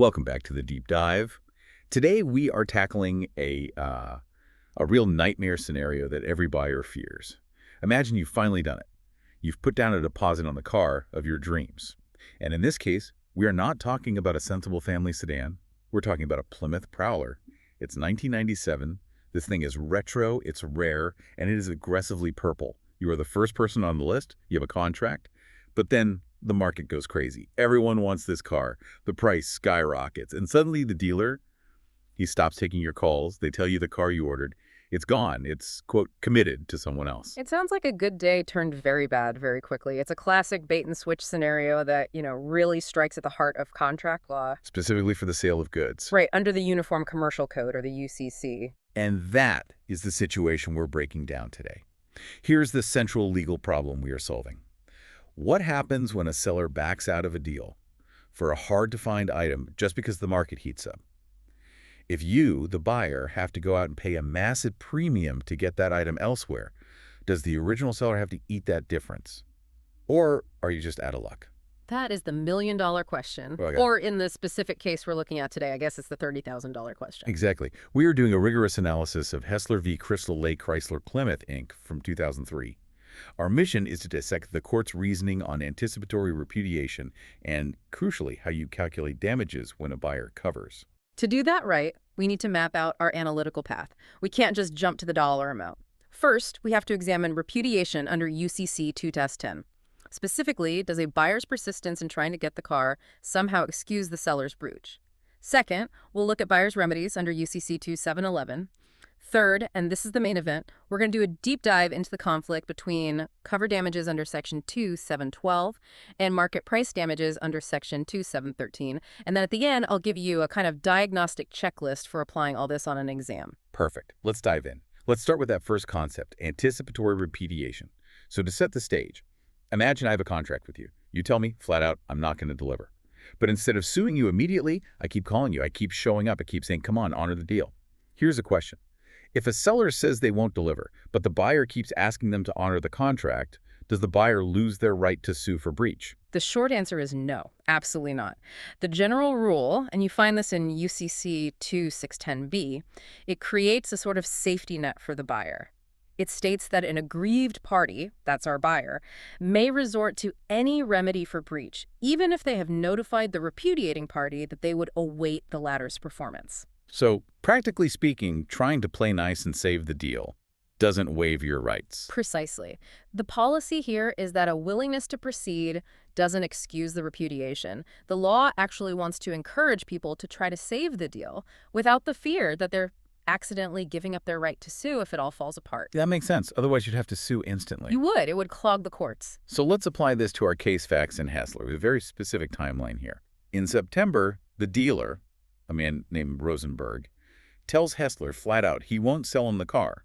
Welcome back to the deep dive. Today we are tackling a real nightmare scenario that every buyer fears. Imagine you've finally done it. You've put down a deposit on the car of your dreams. And in this case, we are not talking about a sensible family sedan. We're talking about a Plymouth Prowler. It's 1997. This thing is retro, it's rare, and it is aggressively purple. You are the first person on the list. You have a contract. But then the market goes crazy. Everyone wants this car. The price skyrockets. And suddenly the dealer, he stops taking your calls. They tell you the car you ordered, it's gone. It's, quote, committed to someone else. It sounds like a good day turned very bad very quickly. It's a classic bait and switch scenario that, really strikes at the heart of contract law. Specifically for the sale of goods. Right, under the Uniform Commercial Code, or the UCC. And that is the situation we're breaking down today. Here's the central legal problem we are solving. What happens when a seller backs out of a deal for a hard-to-find item just because the market heats up? If you, the buyer, have to go out and pay a massive premium to get that item elsewhere, does the original seller have to eat that difference? Or are you just out of luck? That is the million-dollar question. Okay. Or in the specific case we're looking at today, I guess it's the $30,000 question. Exactly. We are doing a rigorous analysis of Hessler v. Crystal Lake Chrysler Plymouth, Inc. from 2003. Our mission is to dissect the court's reasoning on anticipatory repudiation and, crucially, how you calculate damages when a buyer covers. To do that right, we need to map out our analytical path. We can't just jump to the dollar amount. First, we have to examine repudiation under UCC 2-10. Specifically, does a buyer's persistence in trying to get the car somehow excuse the seller's breach? Second, we'll look at buyer's remedies under UCC 2-711. Third, and this is the main event, we're going to do a deep dive into the conflict between cover damages under Section 2-712 and market price damages under Section 2-713. And then at the end, I'll give you a kind of diagnostic checklist for applying all this on an exam. Perfect. Let's dive in. Let's start with that first concept, anticipatory repudiation. So to set the stage, imagine I have a contract with you. You tell me, flat out, I'm not going to deliver. But instead of suing you immediately, I keep calling you. I keep showing up. I keep saying, come on, honor the deal. Here's a question. If a seller says they won't deliver, but the buyer keeps asking them to honor the contract, does the buyer lose their right to sue for breach? The short answer is no, absolutely not. The general rule, and you find this in UCC 2-610b, it creates a sort of safety net for the buyer. It states that an aggrieved party, that's our buyer, may resort to any remedy for breach, even if they have notified the repudiating party that they would await the latter's performance. So, practically speaking, trying to play nice and save the deal doesn't waive your rights. Precisely. The policy here is that a willingness to proceed doesn't excuse the repudiation. The law actually wants to encourage people to try to save the deal without the fear that they're accidentally giving up their right to sue if it all falls apart. That makes sense. Otherwise, you'd have to sue instantly. You would. It would clog the courts. So let's apply this to our case facts in Hessler with a very specific timeline here. In September, the dealer, a man named Rosenberg, tells Hessler flat out he won't sell him the car.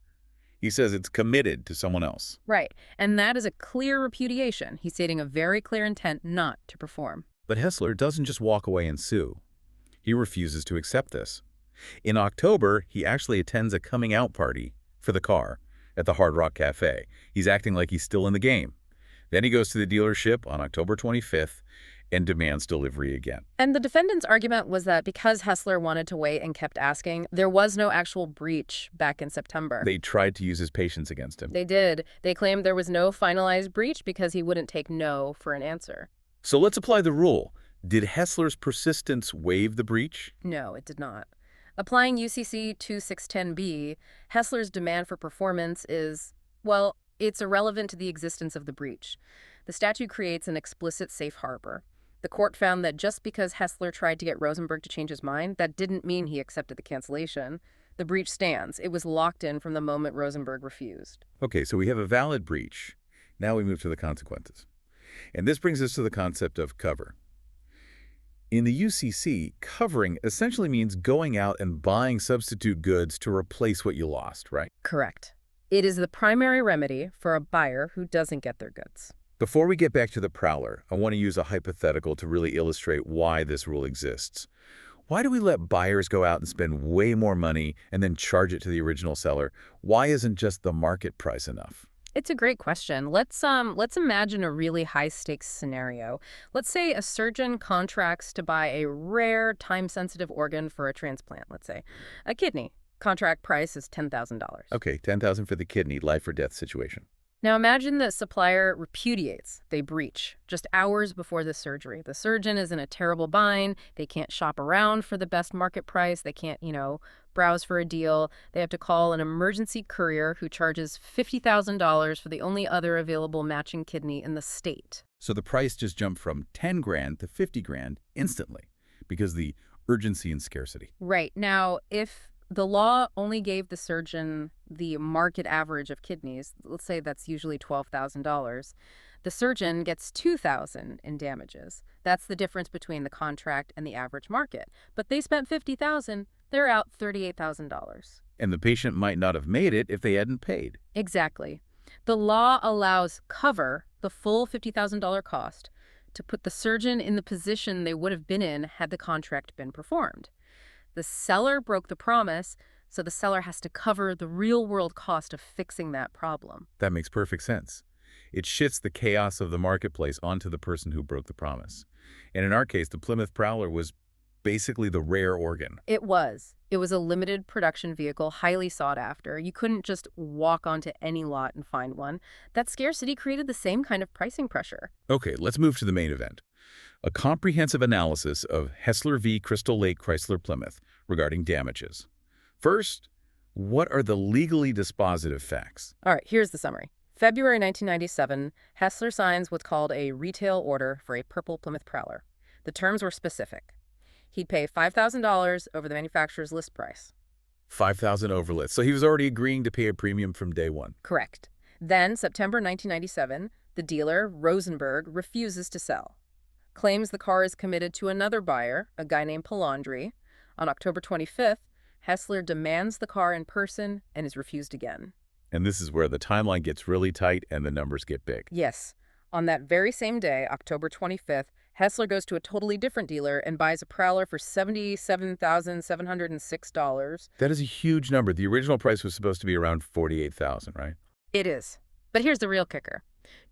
He says it's committed to someone else. Right. And that is a clear repudiation. He's stating a very clear intent not to perform. But Hessler doesn't just walk away and sue. He refuses to accept this. In October, he actually attends a coming-out party for the car at the Hard Rock Cafe. He's acting like he's still in the game. Then he goes to the dealership on October 25th and demands delivery again. And the defendant's argument was that because Hessler wanted to wait and kept asking, there was no actual breach back in September. They tried to use his patience against him. They did. They claimed there was no finalized breach because he wouldn't take no for an answer. So let's apply the rule. Did Hessler's persistence waive the breach? No, it did not. Applying UCC 2-610b, Hessler's demand for performance is, well, it's irrelevant to the existence of the breach. The statute creates an explicit safe harbor. The court found that just because Hessler tried to get Rosenberg to change his mind, that didn't mean he accepted the cancellation. The breach stands. It was locked in from the moment Rosenberg refused. Okay, so we have a valid breach. Now we move to the consequences. And this brings us to the concept of cover. In the UCC, covering essentially means going out and buying substitute goods to replace what you lost, right? Correct. It is the primary remedy for a buyer who doesn't get their goods. Before we get back to the Prowler, I want to use a hypothetical to really illustrate why this rule exists. Why do we let buyers go out and spend way more money and then charge it to the original seller? Why isn't just the market price enough? It's a great question. Let's imagine a really high-stakes scenario. Let's say a surgeon contracts to buy a rare, time-sensitive organ for a transplant, let's say a kidney. Contract price is $10,000. Okay, 10,000 for the kidney, life or death situation. Now imagine the supplier repudiates, they breach, just hours before the surgery. The surgeon is in a terrible bind. They can't shop around for the best market price. They can't, browse for a deal. They have to call an emergency courier who charges $50,000 for the only other available matching kidney in the state. So the price just jumped from 10 grand to 50 grand instantly because the urgency and scarcity. Right. Now, if the law only gave the surgeon the market average of kidneys, let's say that's usually $12,000, the surgeon gets $2,000 in damages. That's the difference between the contract and the average market. But they spent $50,000, they're out $38,000. And the patient might not have made it if they hadn't paid. Exactly. The law allows cover, the full $50,000 cost, to put the surgeon in the position they would have been in had the contract been performed. The seller broke the promise, so the seller has to cover the real-world cost of fixing that problem. That makes perfect sense. It shifts the chaos of the marketplace onto the person who broke the promise. And in our case, the Plymouth Prowler was basically the rare organ. It was. It was a limited production vehicle, highly sought after. You couldn't just walk onto any lot and find one. That scarcity created the same kind of pricing pressure. Okay, let's move to the main event. A comprehensive analysis of Hessler v. Crystal Lake Chrysler Plymouth regarding damages. First, what are the legally dispositive facts? All right, here's the summary. February 1997, Hessler signs what's called a retail order for a purple Plymouth Prowler. The terms were specific. He'd pay $5,000 over the manufacturer's list price. $5,000 over list. So he was already agreeing to pay a premium from day one. Correct. Then, September 1997, the dealer, Rosenberg, refuses to sell. Claims the car is committed to another buyer, a guy named Palandri. On October 25th, Hessler demands the car in person and is refused again. And this is where the timeline gets really tight and the numbers get big. Yes. On that very same day, October 25th, Hessler goes to a totally different dealer and buys a Prowler for $77,706. That is a huge number. The original price was supposed to be around $48,000, right? It is. But here's the real kicker.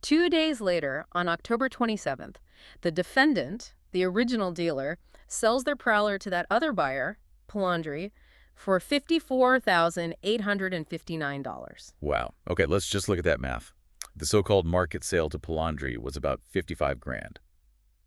2 days later, on October 27th, the defendant, the original dealer, sells their Prowler to that other buyer, Palandri, for $54,859. Wow. Okay, let's just look at that math. The so-called market sale to Palandri was about 55 grand.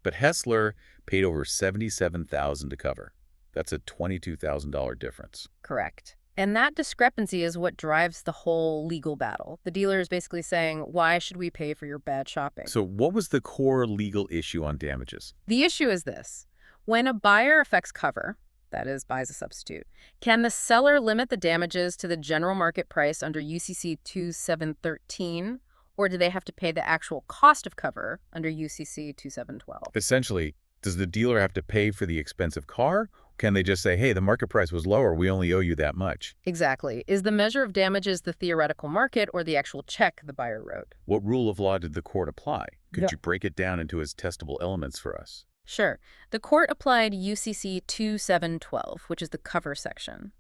But Hessler paid over $77,000 to cover. That's a $22,000 difference. Correct. And that discrepancy is what drives the whole legal battle. The dealer is basically saying, why should we pay for your bad shopping? So what was the core legal issue on damages? The issue is this. When a buyer affects cover, that is, buys a substitute, can the seller limit the damages to the general market price under UCC 2713, or do they have to pay the actual cost of cover under UCC 2712? Essentially, does the dealer have to pay for the expensive car? Can they just say, hey, the market price was lower, we only owe you that much? Exactly. Is the measure of damages the theoretical market or the actual check the buyer wrote? What rule of law did the court apply? Could Yeah. you break it down into its testable elements for us? Sure. The court applied UCC 2712, which is the cover section.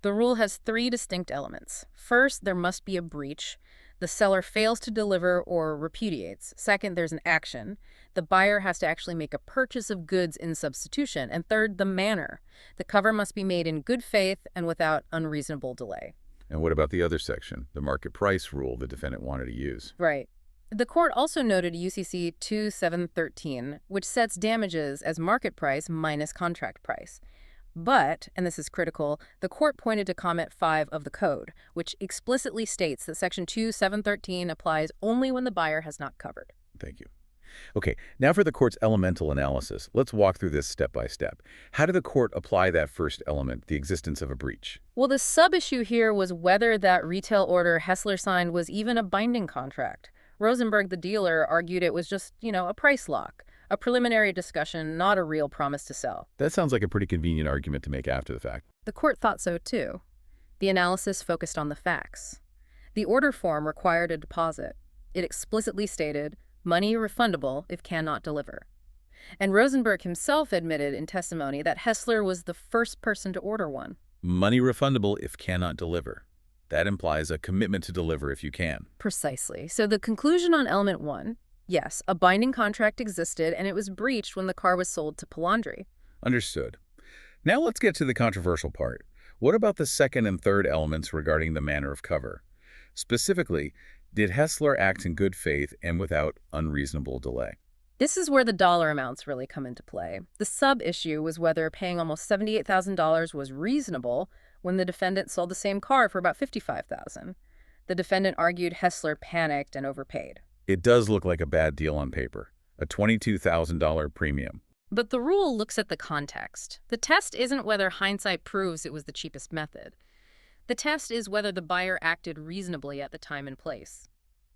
The rule has 3 distinct elements. First, there must be a breach. The seller fails to deliver or repudiates. Second, there's an action. The buyer has to actually make a purchase of goods in substitution. And third, the manner. The cover must be made in good faith and without unreasonable delay. And what about the other section, the market price rule the defendant wanted to use? Right. The court also noted UCC 2713, which sets damages as market price minus contract price. But, and this is critical, the court pointed to Comment 5 of the code, which explicitly states that Section 2713 applies only when the buyer has not covered. Thank you. Okay, now for the court's elemental analysis. Let's walk through this step by step. How did the court apply that first element, the existence of a breach? Well, the sub-issue here was whether that retail order Hessler signed was even a binding contract. Rosenberg, the dealer, argued it was just, a price lock, a preliminary discussion, not a real promise to sell. That sounds like a pretty convenient argument to make after the fact. The court thought so, too. The analysis focused on the facts. The order form required a deposit. It explicitly stated, money refundable if cannot deliver. And Rosenberg himself admitted in testimony that Hessler was the first person to order one. Money refundable if cannot deliver. That implies a commitment to deliver if you can. Precisely. So the conclusion on element 1, yes, a binding contract existed and it was breached when the car was sold to Palandri. Understood. Now let's get to the controversial part. What about the second and third elements regarding the manner of cover? Specifically, did Hessler act in good faith and without unreasonable delay? This is where the dollar amounts really come into play. The sub-issue was whether paying almost $78,000 was reasonable when the defendant sold the same car for about $55,000. The defendant argued Hessler panicked and overpaid. It does look like a bad deal on paper, a $22,000 premium. But the rule looks at the context. The test isn't whether hindsight proves it was the cheapest method. The test is whether the buyer acted reasonably at the time and place.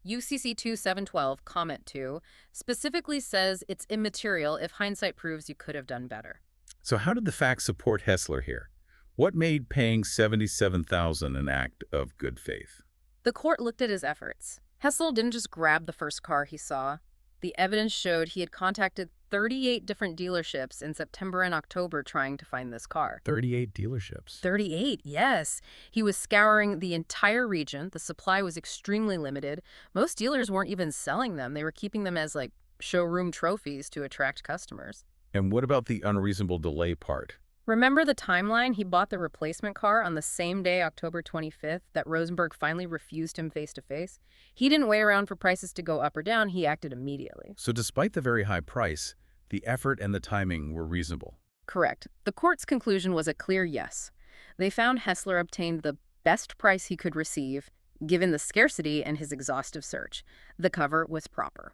UCC 2712, comment 2, specifically says it's immaterial if hindsight proves you could have done better. So how did the facts support Hessler here? What made paying $77,000 an act of good faith? The court looked at his efforts. Hessler didn't just grab the first car he saw. The evidence showed he had contacted 38 different dealerships in September and October trying to find this car. 38 dealerships. 38, yes. He was scouring the entire region. The supply was extremely limited. Most dealers weren't even selling them. They were keeping them as, like, showroom trophies to attract customers. And what about the unreasonable delay part? Remember the timeline? He bought the replacement car on the same day, October 25th, that Rosenberg finally refused him face-to-face. He didn't wait around for prices to go up or down. He acted immediately. So despite the very high price, the effort and the timing were reasonable. Correct. The court's conclusion was a clear yes. They found Hessler obtained the best price he could receive, given the scarcity and his exhaustive search. The cover was proper.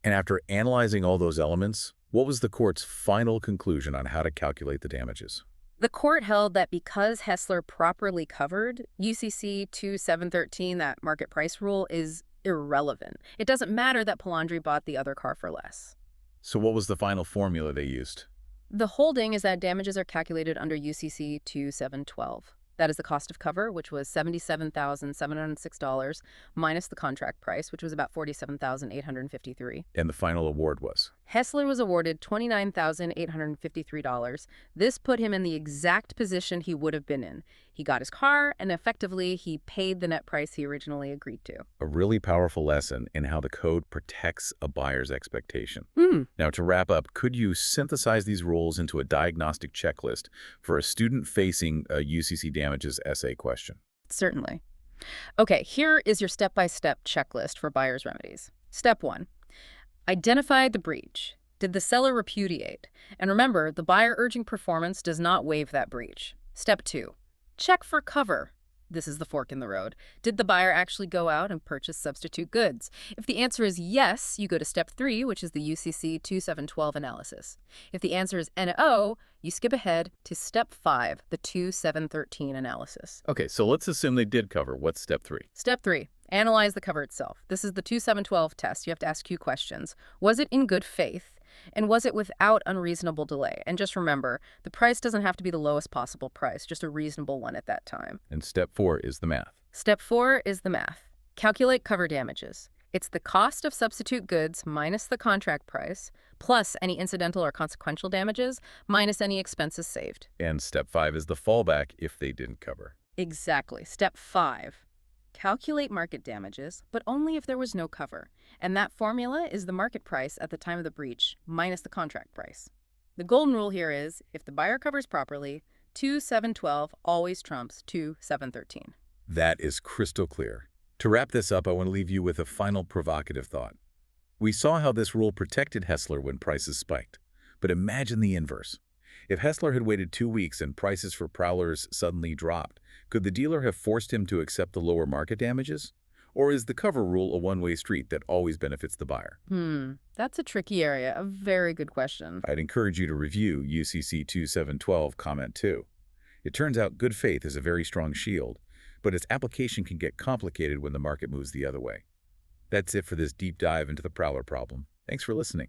And after analyzing all those elements, what was the court's final conclusion on how to calculate the damages? The court held that because Hessler properly covered, UCC 2713, that market price rule, is irrelevant. It doesn't matter that Palandri bought the other car for less. So what was the final formula they used? The holding is that damages are calculated under UCC 2712. That is the cost of cover, which was $77,706, minus the contract price, which was about $47,853. And the final award was? Hessler was awarded $29,853. This put him in the exact position he would have been in. He got his car, and effectively, he paid the net price he originally agreed to. A really powerful lesson in how the code protects a buyer's expectation. Now, to wrap up, could you synthesize these rules into a diagnostic checklist for a student facing a UCC damages essay question? Certainly. Okay, here is your step-by-step checklist for buyer's remedies. Step 1. Identify the breach. Did the seller repudiate? And remember, the buyer urging performance does not waive that breach. Step 2. Check for cover. This is the fork in the road. Did the buyer actually go out and purchase substitute goods? If the answer is yes, you go to step 3, which is the UCC 2712 analysis. If the answer is NO, you skip ahead to step 5, the 2713 analysis. Okay, so let's assume they did cover. What's step 3? Step 3, analyze the cover itself. This is the 2712 test. You have to ask 2 questions. Was it in good faith? And was it without unreasonable delay? And just remember, the price doesn't have to be the lowest possible price, just a reasonable one at that time. And step 4 is the math. Step 4 is the math. Calculate cover damages. It's the cost of substitute goods minus the contract price, plus any incidental or consequential damages, minus any expenses saved. And step 5 is the fallback if they didn't cover. Exactly. Step 5. Calculate market damages, but only if there was no cover. And that formula is the market price at the time of the breach, minus the contract price. The golden rule here is, if the buyer covers properly, 2712 always trumps 2713. That is crystal clear. To wrap this up, I want to leave you with a final provocative thought. We saw how this rule protected Hessler when prices spiked. But imagine the inverse. If Hessler had waited 2 weeks and prices for prowlers suddenly dropped, could the dealer have forced him to accept the lower market damages? Or is the cover rule a one-way street that always benefits the buyer? That's a tricky area. A very good question. I'd encourage you to review UCC 2712 comment 2. It turns out good faith is a very strong shield, but its application can get complicated when the market moves the other way. That's it for this deep dive into the prowler problem. Thanks for listening.